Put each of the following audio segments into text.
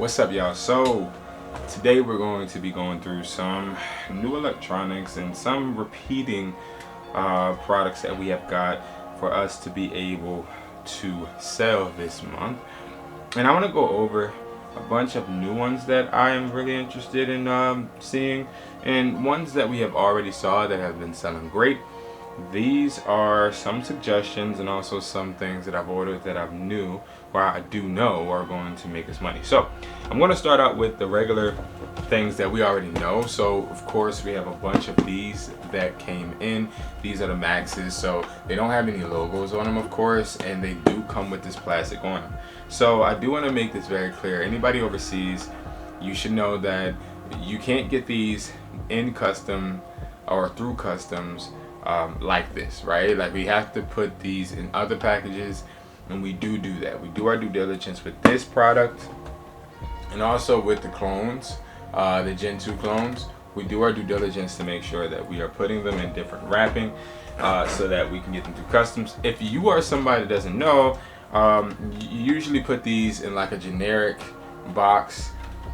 What's up, y'all? So today we're going to be going through some new electronics and some repeating products that we have got for us to be able to sell this month. And I want to go over a bunch of new ones that I am really interested in seeing, and ones that we have already saw that have been selling great. These are some suggestions and also some things that I've ordered that I do know are going to make us money. So I'm going to start out with the regular things that we already know. So of course we have a bunch of these that came in. These are the Maxes, so they don't have any logos on them, of course, and they do come with this plastic on them. So I do want to make this very clear. Anybody overseas, you should know that you can't get these in custom or through customs like this, right? Like, we have to put these in other packages, and we do that. We do our due diligence with this product, and also with the clones, the Gen 2 clones. We do our due diligence to make sure that we are putting them in different wrapping so that we can get them through customs. If you are somebody that doesn't know, you usually put these in like a generic box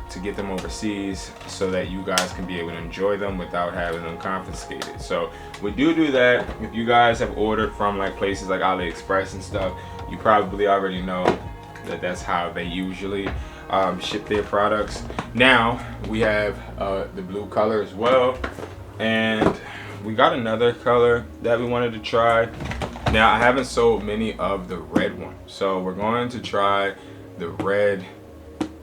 to get them overseas so that you guys can be able to enjoy them without having them confiscated. So we do that. If you guys have ordered from like places like AliExpress and stuff, you probably already know that that's how they usually ship their products. Now we have the blue color as well, and we got another color that we wanted to try. Now I haven't sold many of the red one, so we're going to try the red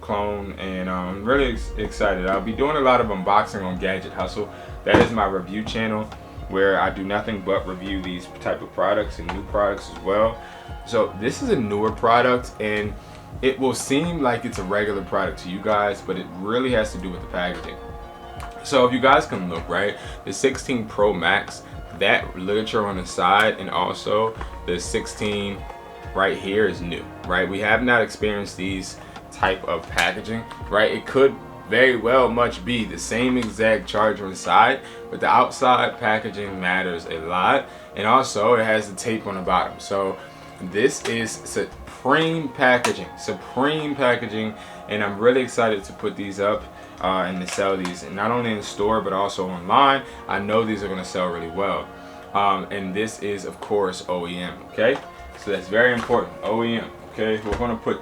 clone, and I'm really excited. I'll be doing a lot of unboxing on Gadget Hustle. That is my review channel where I do nothing but review these type of products and new products as well. So this is a newer product, and it will seem like it's a regular product to you guys, but it really has to do with the packaging. So if you guys can look, right, the 16 Pro Max, that literature on the side, and also the 16 right here is new, right? We have not experienced these type of packaging, right? It could very well much be the same exact charger inside, but the outside packaging matters a lot, and also it has the tape on the bottom. So this is supreme packaging, and I'm really excited to put these up and to sell these, and not only in the store but also online. I know these are going to sell really well, and this is of course OEM. Okay, so that's very important. OEM. Okay, we're gonna put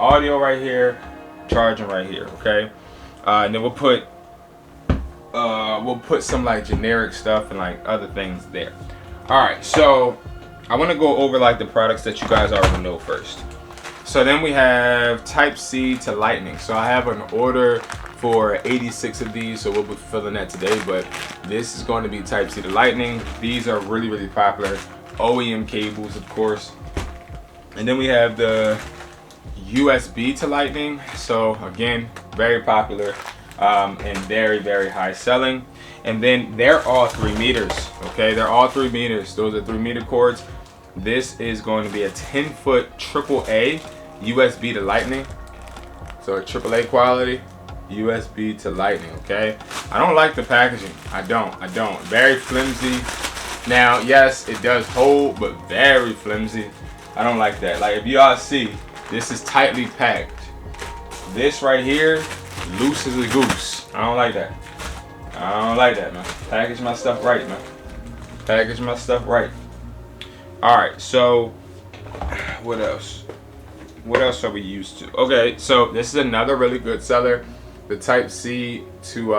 audio right here, charging right here. Okay, and then we'll put some like generic stuff and like other things there. All right, so I want to go over like the products that you guys already know first. So then we have Type C to Lightning. So I have an order for 86 of these, so we'll be filling that today. But this is going to be Type C to Lightning. These are really popular. OEM cables, of course. And then we have the USB to Lightning. So again, very popular and very high selling. And then they're all 3 meters. Okay, they're all 3 meters. Those are 3 meter cords. This is going to be a 10-foot AAA USB to Lightning. So a AAA quality USB to Lightning. Okay, I don't like the packaging. I don't. Very flimsy. Now, yes, it does hold, but very flimsy. I don't like that. Like, if y'all see, this is tightly packed. This right here, loose as a goose. I don't like that. I don't like that, man. Package my stuff right, man. Package my stuff right. Alright, so what else? What else are we used to? Okay, so this is another really good seller. The Type C to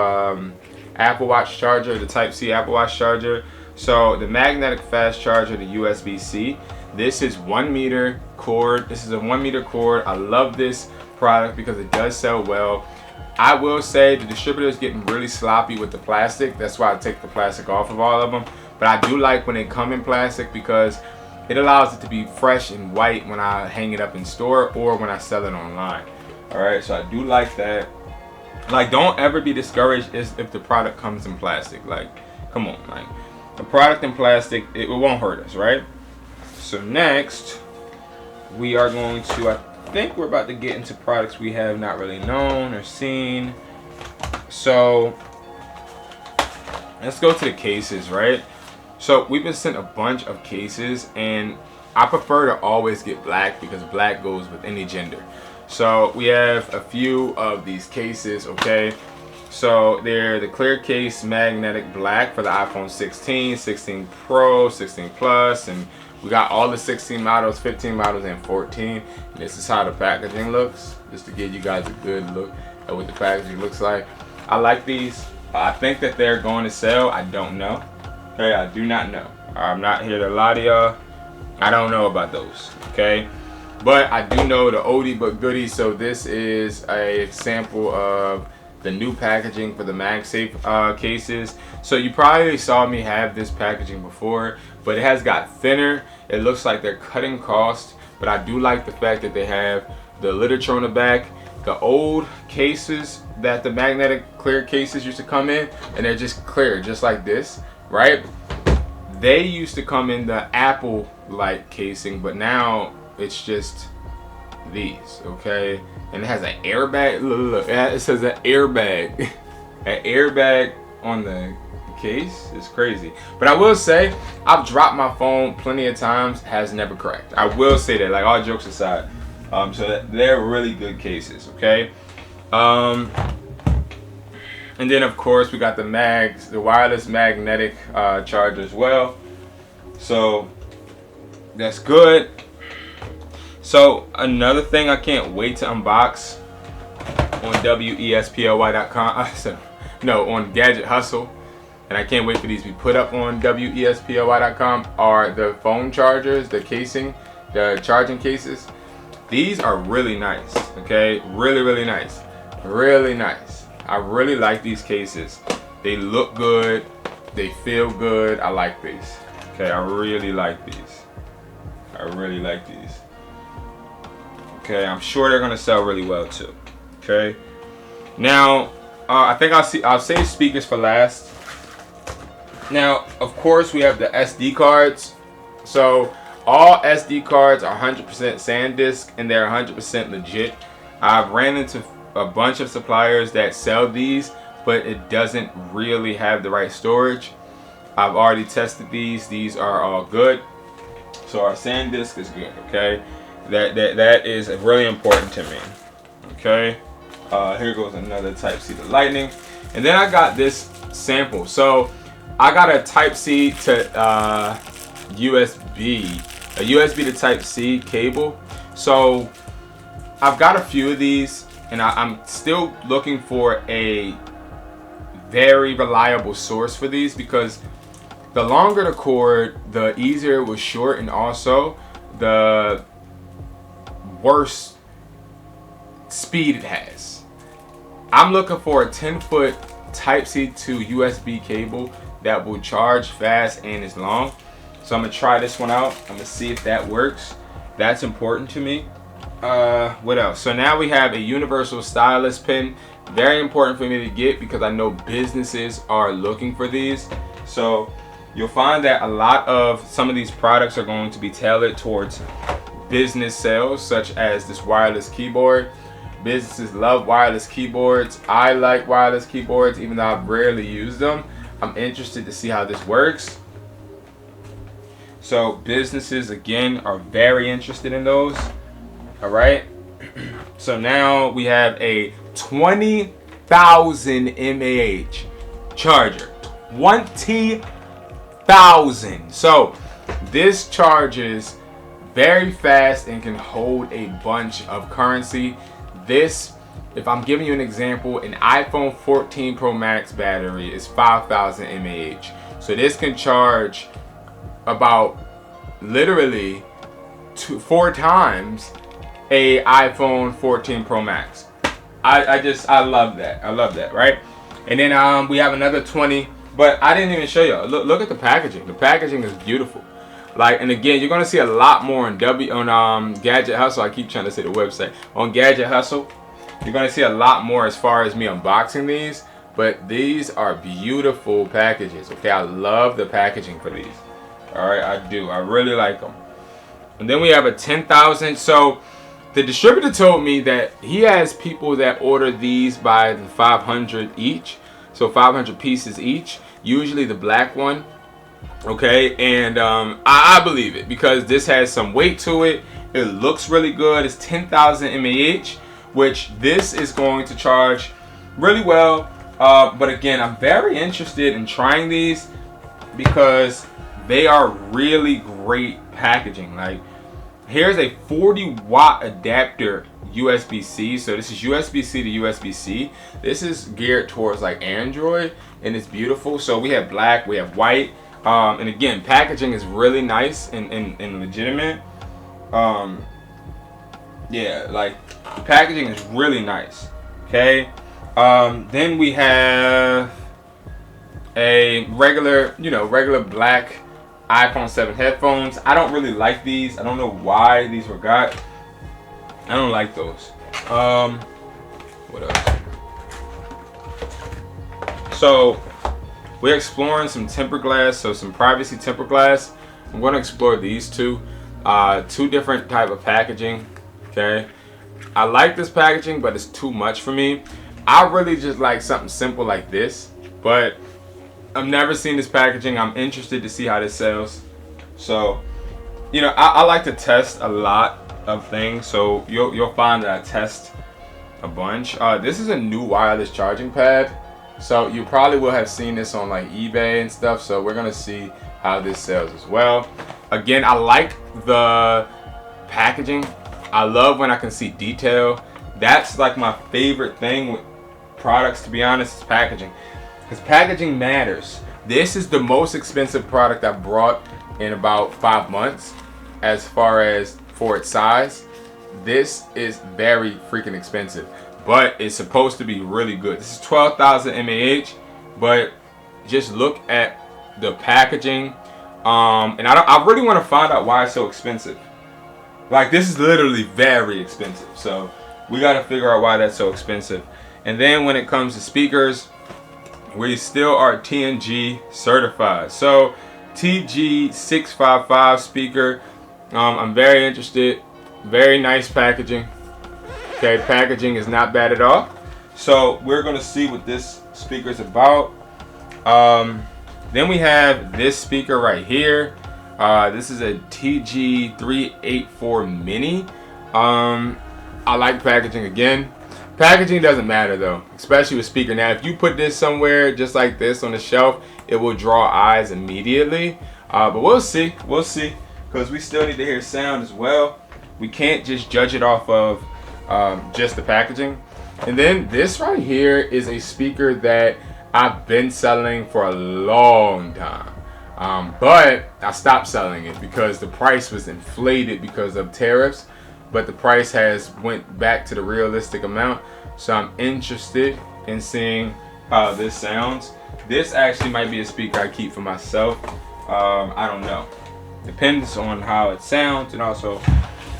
Apple Watch charger, the Type C Apple Watch charger. So the magnetic fast charger, the USB-C. This is 1 meter cord. This is a 1 meter cord. I love this product because it does sell well. I will say the distributor is getting really sloppy with the plastic. That's why I take the plastic off of all of them. But I do like when they come in plastic because it allows it to be fresh and white when I hang it up in store or when I sell it online. All right, so I do like that. Like, don't ever be discouraged if the product comes in plastic. Like, come on, like a product in plastic, it won't hurt us, right? So next, we are going to, I think we're about to get into products we have not really known or seen. So let's go to the cases, right? So we've been sent a bunch of cases, and I prefer to always get black because black goes with any gender. So we have a few of these cases, okay? So they're the clear case magnetic black for the iPhone 16, 16 Pro, 16 Plus, and we got all the 16 models, 15 models, and 14. And this is how the packaging looks, just to give you guys a good look at what the packaging looks like. I like these. I think that they're going to sell. I don't know. Okay, I do not know. I'm not here to lie to y'all. I don't know about those, okay? But I do know the oldie but goodie. So this is a sample of the new packaging for the MagSafe cases. So you probably saw me have this packaging before, but it has got thinner. It looks like they're cutting cost, but I do like the fact that they have the literature on the back. The old cases that the magnetic clear cases used to come in, and they're just clear, just like this, right? They used to come in the Apple-like casing, but now it's just these, okay? And it has an airbag. Look, it says an airbag. An airbag on the case is crazy. But I will say, I've dropped my phone plenty of times, has never cracked. I will say that, like, all jokes aside. So they're really good cases, okay? And then of course we got the wireless magnetic charger as well. So that's good. So another thing I can't wait to unbox on wesply.com. No, on Gadget Hustle, and I can't wait for these to be put up on wesply.com, are the phone chargers, the casing, the charging cases. These are really nice, okay? Really nice. Really nice. I really like these cases. They look good. They feel good. I like these. Okay, I really like these. I really like these. Okay, I'm sure they're gonna sell really well too. Okay. Now, I think I'll save speakers for last. Now, of course, we have the SD cards. So all SD cards are 100% SanDisk, and they're 100% legit. I've ran into a bunch of suppliers that sell these, but it doesn't really have the right storage. I've already tested these. These are all good. So our SanDisk is good, okay? That is really important to me, okay? Here goes another Type-C to Lightning. And then I got this sample. So I got a Type-C to USB. A USB to Type-C cable. So I've got a few of these, and I'm still looking for a very reliable source for these, because the longer the cord, the easier it was short, and also the worse speed it has. I'm looking for a 10-foot Type-C to USB cable that will charge fast and is long. So I'm gonna try this one out. I'm gonna see if that works. That's important to me. What else? So now we have a universal stylus pen. Very important for me to get, because I know businesses are looking for these. So you'll find that a lot of some of these products are going to be tailored towards business sales, such as this wireless keyboard. Businesses love wireless keyboards. I like wireless keyboards, even though I've rarely used them. I'm interested to see how this works. So businesses, again, are very interested in those. All right. So now we have a 20,000 mAh charger. 20,000. So this charges very fast and can hold a bunch of currency. This, if I'm giving you an example, an iPhone 14 Pro Max battery is 5,000 mAh. So this can charge about literally 4 times a iPhone 14 Pro Max. I love that. I love that, right? And then we have another 20, but I didn't even show y'all. Look at the packaging. The packaging is beautiful. Like, and again, you're gonna see a lot more on Gadget Hustle. I keep trying to say the website. On Gadget Hustle, you're gonna see a lot more as far as me unboxing these. But these are beautiful packages. Okay, I love the packaging for these. All right, I do. I really like them. And then we have a 10,000. So the distributor told me that he has people that order these by the 500 each. So 500 pieces each. Usually the black one. Okay, and I believe it, because this has some weight to it, It looks really good. It's 10,000 mAh, which this is going to charge really well. But again, I'm very interested in trying these because they are really great packaging. Like, here's a 40-watt adapter USB-C. So this is USB-C to USB-C. This is geared towards like Android, and it's beautiful. So we have black, we have white, and again, packaging is really nice and legitimate. Yeah, like the packaging is really nice. Okay. Then we have a regular black iPhone 7 headphones. I don't really like these. I don't know why these were got. I don't like those. What else? So we're exploring some tempered glass, so some privacy tempered glass. I'm going to explore these two different type of packaging. Okay, I like this packaging, but it's too much for me. I really just like something simple like this, but I've never seen this packaging. I'm interested to see how this sells. So, you know, I like to test a lot of things. So you'll find that I test a bunch. This is a new wireless charging pad. So you probably will have seen this on like eBay and stuff. So we're gonna see how this sells as well. Again, I like the packaging. I love when I can see detail. That's like my favorite thing with products, to be honest, is packaging. Because packaging matters. This is the most expensive product I brought in about 5 months as far as for its size. This is very freaking expensive, but it's supposed to be really good. This is 12,000 mAh, but just look at the packaging. And I really want to find out why it's so expensive. Like, this is literally very expensive. So we got to figure out why that's so expensive. And then when it comes to speakers, we still are TNG certified. So TG655 speaker. I'm very interested. Very nice packaging. Okay, packaging is not bad at all. So we're gonna see what this speaker is about. Then we have this speaker right here. This is a TG384 mini. I like packaging again. Packaging doesn't matter though, especially with speaker. Now, if you put this somewhere just like this on the shelf, it will draw eyes immediately. But we'll see, because we still need to hear sound as well. We can't just judge it off of just the packaging. And then this right here is a speaker that I've been selling for a long time. But I stopped selling it because the price was inflated because of tariffs. But the price has went back to the realistic amount. So I'm interested in seeing how this sounds. This actually might be a speaker I keep for myself. I don't know. Depends on how it sounds and also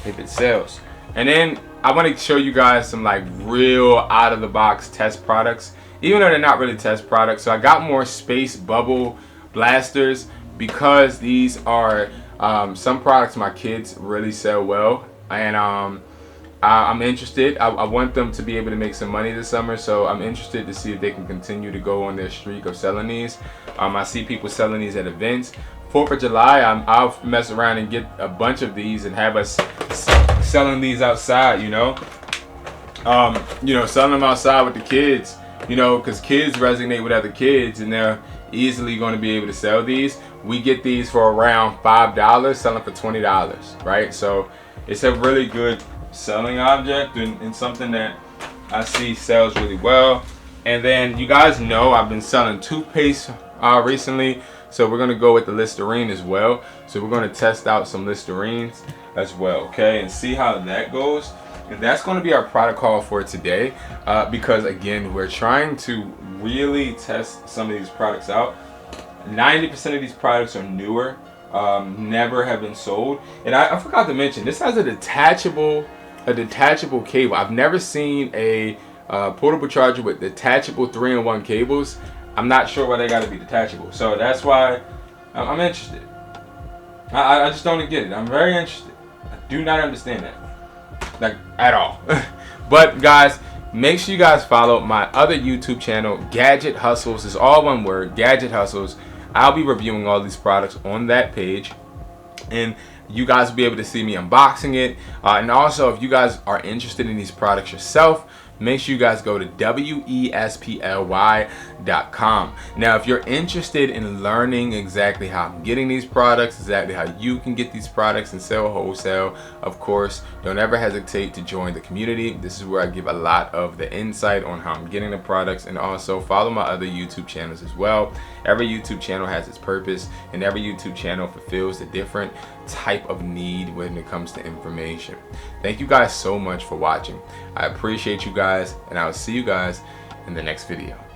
if it sells. And then I want to show you guys some like real out of the box test products, even though they're not really test products. So I got more space bubble blasters because these are some products my kids really sell well. And I'm interested. I want them to be able to make some money this summer, so I'm interested to see if they can continue to go on their streak of selling these. I see people selling these at events. 4th of July, I'll mess around and get a bunch of these and have us selling these outside, you know, selling them outside with the kids, you know, because kids resonate with other kids and they're easily going to be able to sell these. We get these for around $5, selling for $20, right? So it's a really good selling object and something that I see sells really well. And then you guys know I've been selling toothpaste recently, so we're going to go with the Listerine as well. So we're going to test out some Listerines as well, okay, and see how that goes. And that's going to be our product haul for today, because again, we're trying to really test some of these products out. 90% of these products are newer, never have been sold. And I forgot to mention, this has a detachable cable. I've never seen a portable charger with detachable 3-in-1 cables. I'm not sure why they got to be detachable. So that's why I'm interested. I just don't get it. I'm very interested. I do not understand that, like, at all. But guys, make sure you guys follow my other YouTube channel, Gadget Hustles. It's all one word, Gadget Hustles. I'll be reviewing all these products on that page. And You guys will be able to see me unboxing it. And also, if you guys are interested in these products yourself, make sure you guys go to wesply.com. Now, if you're interested in learning exactly how I'm getting these products, exactly how you can get these products and sell wholesale, of course, don't ever hesitate to join the community. This is where I give a lot of the insight on how I'm getting the products, and also follow my other YouTube channels as well. Every YouTube channel has its purpose, and every YouTube channel fulfills a different type of need when it comes to information. Thank you guys so much for watching. I appreciate you guys, and I'll see you guys in the next video.